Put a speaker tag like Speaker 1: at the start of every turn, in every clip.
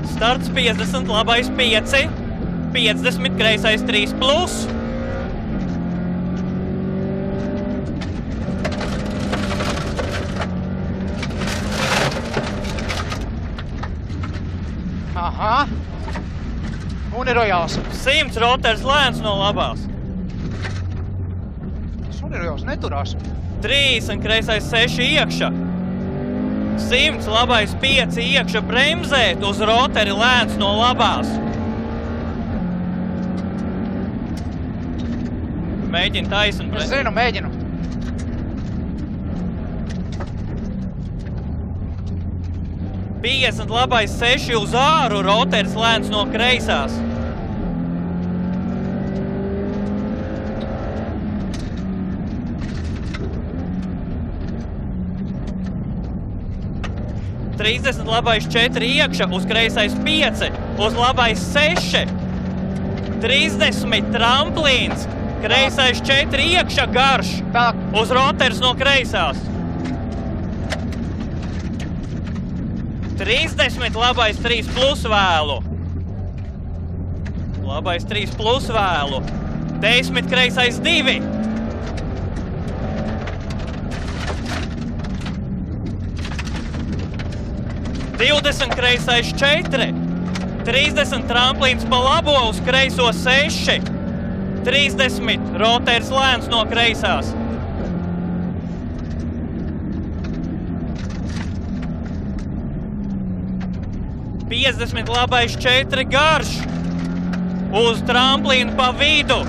Speaker 1: 50. Starts 50, labais 5. 50, kreisais 3 plus.
Speaker 2: Aha. Un ir rojāls.
Speaker 1: 100, roters lēns no labās.
Speaker 2: Un ir rojāls, neturās.
Speaker 1: 30, kreisais 6 iekša. 100, labais 5 iekša bremzēt uz roteri lēns no labās. Mēģini taisni.
Speaker 2: Es zinu, mēģinu.
Speaker 1: Piesant labais 6 uz āru, roteris lēns no kreisās. Trīsdesmit labais 4 iekša, uz kreisais 5, uz labais 6. 30 tramplīns, kreisais 4 iekša garš, uz roteris no kreisās. 30 labais 3 plus vēlu. Labais 3 plus vēlu. 10 kreisais 2. 20 kreisais 4. 30 tramplīns pa labo uz kreiso 6. 30 roteris lēns no kreisās. 50 labais 4 garš, uz tramplīnu pa vidu,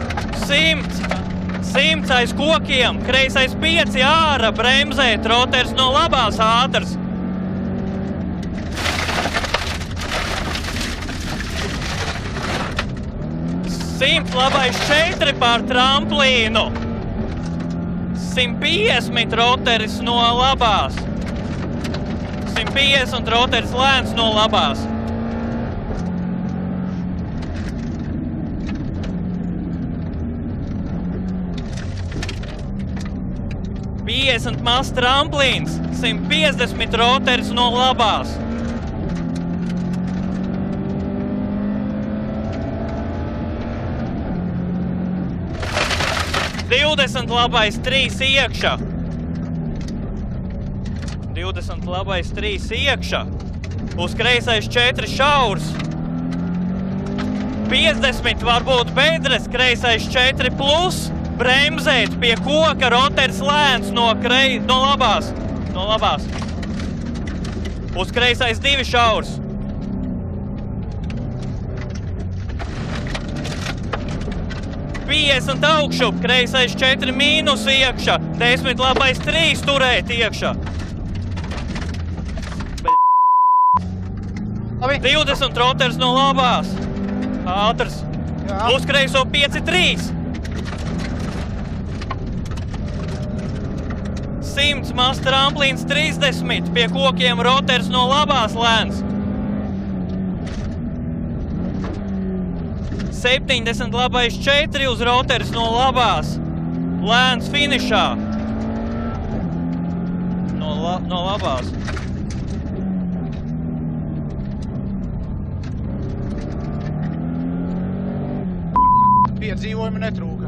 Speaker 1: 100 aiz kokiem, kreisais 5 ārā, bremzēt, roteris no labās ātrs. 100 labais 4 pār tramplīnu, 150 roteris no labās, 150 roteris lēns no labās. 50 mazs tramplīns, 150 roteris no labās. 20 labais 3 iekšā. 20 labais 3 iekšā. Uz kreisais 4 šaurs. 50 varbūt bedres, kreisais 4 plus. Bremzēt pie koka, roteris lēns no labās. No labās. Uz kreisais 2 šaurs. 50 augšu, kreisais 4 mīnus iekšā. 10 labais 3 turēt iekšā. 20 roteris no labās. Ātrs. Uz kreiso 5-3. 100 mazs tramplīns 30, pie kokiem roteris no labās lēns. 70 labais 4 uz roteris no labās. Lēns finišā. No labās.
Speaker 2: Piedzīvojumi netrūka.